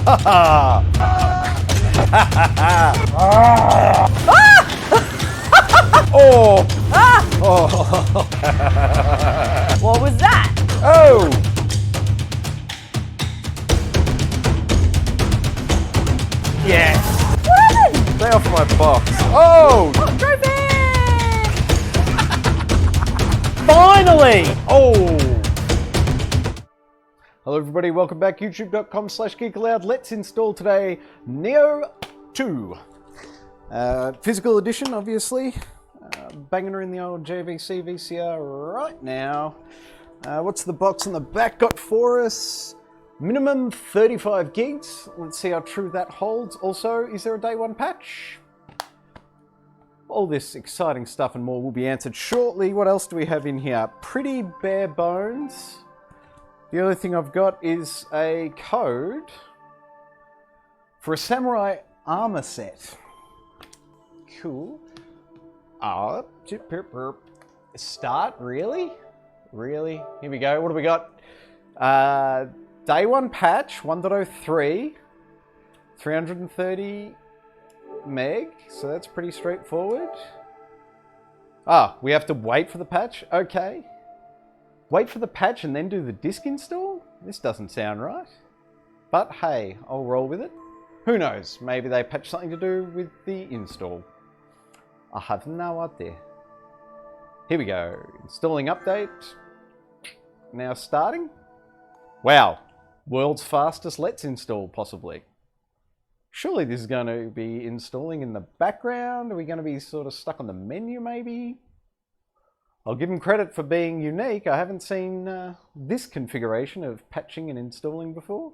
Oh! Ah! Oh! What was that? Oh! Yes! What happened? Stay off my box. Oh! Trophy! Finally! Oh! Hello everybody, welcome back. YouTube.com/GeekAloud. Let's install today Nioh 2. Physical edition, obviously. Banging her in the old JVC VCR right now. What's the box on the back got for us? Minimum 35 gigs. Let's see how true that holds. Also, is there a day one patch? All this exciting stuff and more will be answered shortly. What else do we have in here? Pretty bare bones. The only thing I've got is a code for a samurai armor set. Cool. Start? Really? Really? Here we go. What do we got? Day one patch, 1.03. 330 meg. So that's pretty straightforward. We have to wait for the patch? Okay. Wait for the patch and then do the disk install? This doesn't sound right. But hey, I'll roll with it. Who knows? Maybe they patch something to do with the install. I have no idea. Here we go. Installing update. Now starting. Wow. World's fastest Let's Install, possibly. Surely this is going to be installing in the background. Are we going to be sort of stuck on the menu, maybe? I'll give them credit for being unique. I haven't seen this configuration of patching and installing before.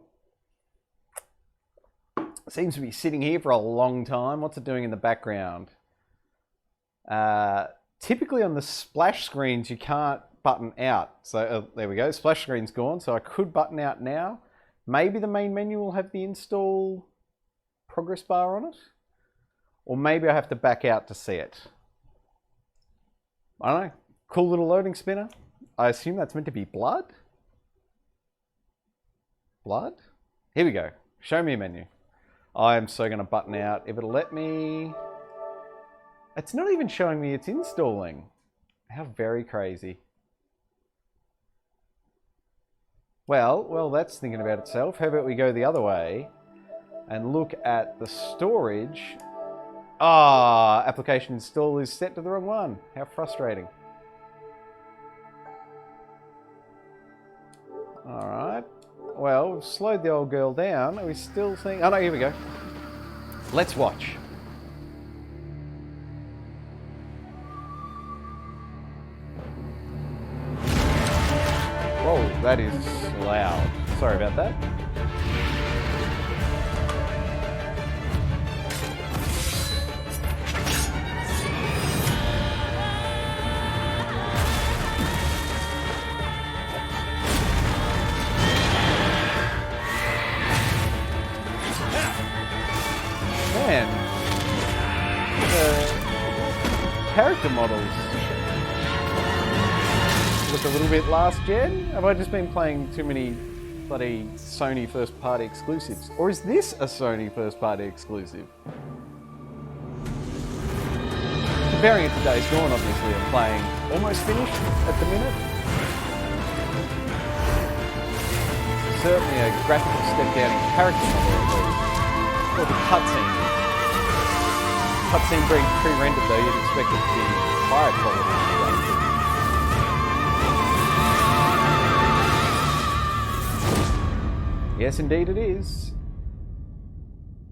It seems to be sitting here for a long time. What's it doing in the background? Typically on the splash screens you can't button out. So there we go, splash screen's gone. So I could button out now. Maybe the main menu will have the install progress bar on it. Or maybe I have to back out to see it. I don't know. Cool little loading spinner. I assume that's meant to be blood? Blood? Here we go. Show me a menu. I am so going to button out. If it'll let me... It's not even showing me it's installing. How very crazy. Well, that's thinking about itself. How about we go the other way and look at the storage. Application install is set to the wrong one. How frustrating. Alright. Well, we've slowed the old girl down. Are we still seeing... Oh no, here we go. Let's watch. Whoa, that is loud. Sorry about that. Man, the character models look a little bit last gen. Have I just been playing too many bloody Sony first party exclusives? Or is this a Sony first party exclusive? Comparing it to Days Gone, obviously, I'm playing almost finished at the minute. Certainly a graphical step down in character model at least. Or the cutscene. Cutscene being pre-rendered though, you'd expect it to be higher quality. Yes, indeed it is.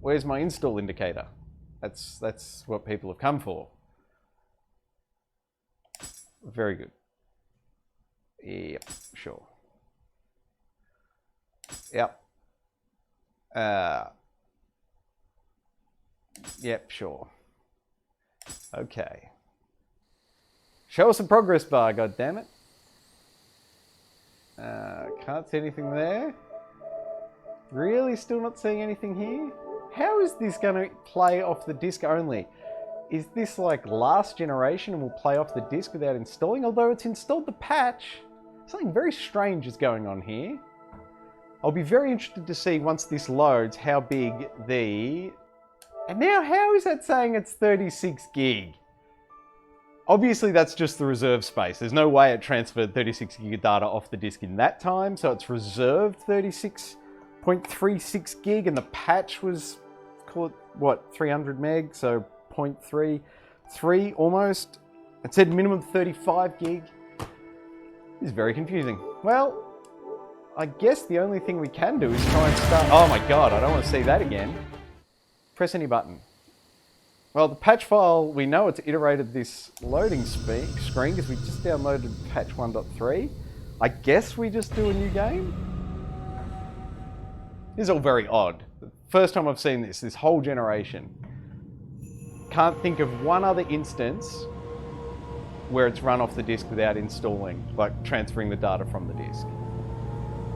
Where's my install indicator? That's what people have come for. Very good. Yep, sure. Yep. Yep, sure. Okay. Show us a progress bar, goddammit. Can't see anything there. Really? Still not seeing anything here? How is this going to play off the disc only? Is this like last generation and will play off the disc without installing? Although it's installed the patch. Something very strange is going on here. I'll be very interested to see once this loads how big the... And now how is that saying it's 36 gig? Obviously that's just the reserve space. There's no way it transferred 36 gig of data off the disk in that time, so it's reserved 36.36 gig and the patch was, call it, what, 300 meg, so 0.33 almost. It said minimum 35 gig. This is very confusing. Well, I guess the only thing we can do is try and start... Oh my god, I don't want to see that again. Press any button. Well, the patch file, we know it's iterated this loading screen because we just downloaded patch 1.3. I guess we just do a new game? This is all very odd. First time I've seen this whole generation. Can't think of one other instance where it's run off the disk without installing, like transferring the data from the disk.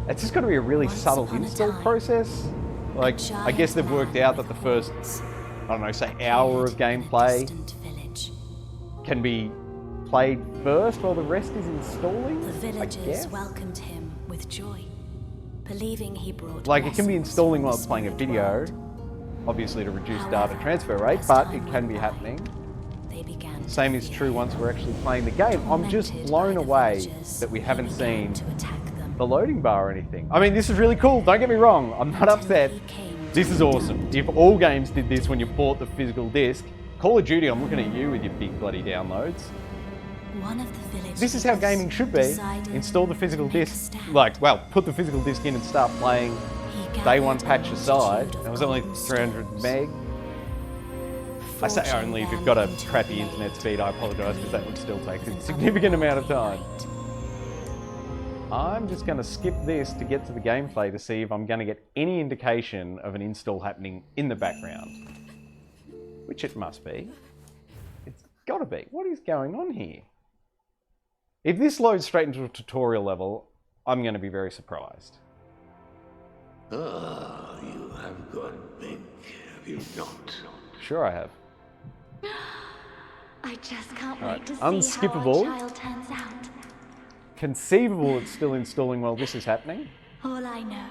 It's just got to be a really subtle install process. Like, I guess they've worked out that the first, I don't know, say hour of gameplay can be played first while the rest is installing. The villagers welcomed him with joy, believing he brought like, it can be installing while it's playing a video, obviously to reduce data transfer rate, but it can be happening. Same is true once we're actually playing the game. I'm just blown away that we haven't seen the loading bar or anything. I mean, this is really cool, don't get me wrong, I'm not upset. This is awesome. If all games did this when you bought the physical disc, Call of Duty, I'm looking at you with your big bloody downloads. This is how gaming should be. Install the physical disc, like, well, put the physical disc in and start playing. Day one patch aside, it was only 300 meg. I say only if you've got a crappy internet speed, I apologise, because that would still take a significant amount of time. I'm just going to skip this to get to the gameplay to see if I'm going to get any indication of an install happening in the background. Which it must be. It's got to be. What is going on here? If this loads straight into a tutorial level, I'm going to be very surprised. Ah, you have gone big, have you not? Sure I have. I just can't Right, wait to see unskippable. how our child turns out. Conceivable it's still installing while this is happening. All I know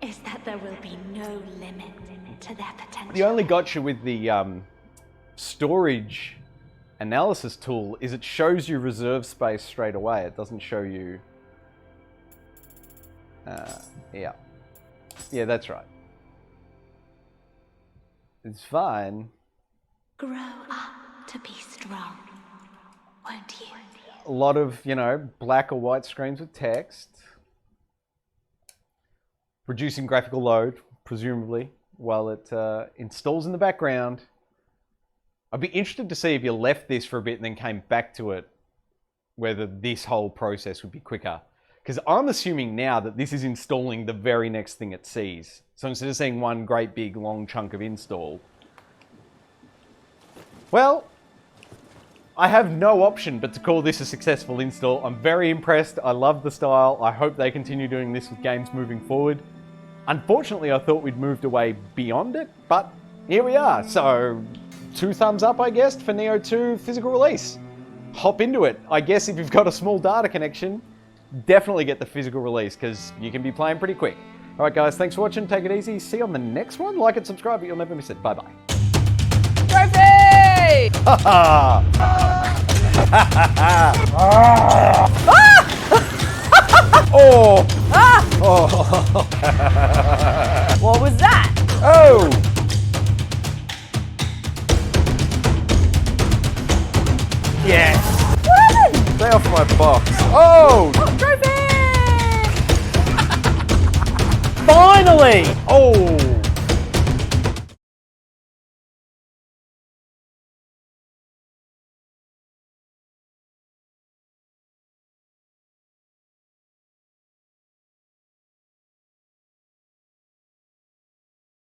is that there will be no limit to their potential. The only gotcha with the storage analysis tool is it shows you reserve space straight away. It doesn't show you... yeah. Yeah, that's right. It's fine. Grow up to be strong, won't you? A lot of, you know, black or white screens with text. Reducing graphical load, presumably, while it installs in the background. I'd be interested to see if you left this for a bit and then came back to it, whether this whole process would be quicker. Because I'm assuming now that this is installing the very next thing it sees. So instead of seeing one great big long chunk of install, well, I have no option but to call this a successful install. I'm very impressed. I love the style. I hope they continue doing this with games moving forward. Unfortunately, I thought we'd moved away beyond it, but here we are. So 2 thumbs up, I guess, for Neo 2 physical release. Hop into it. I guess if you've got a small data connection, definitely get the physical release because you can be playing pretty quick. All right, guys, thanks for watching. Take it easy. See you on the next one. Like and subscribe, but you'll never miss it. Bye-bye. Trophy! Oh! What was that? Oh! Yes! Stay off my box. Oh! Trophy! Finally! Oh!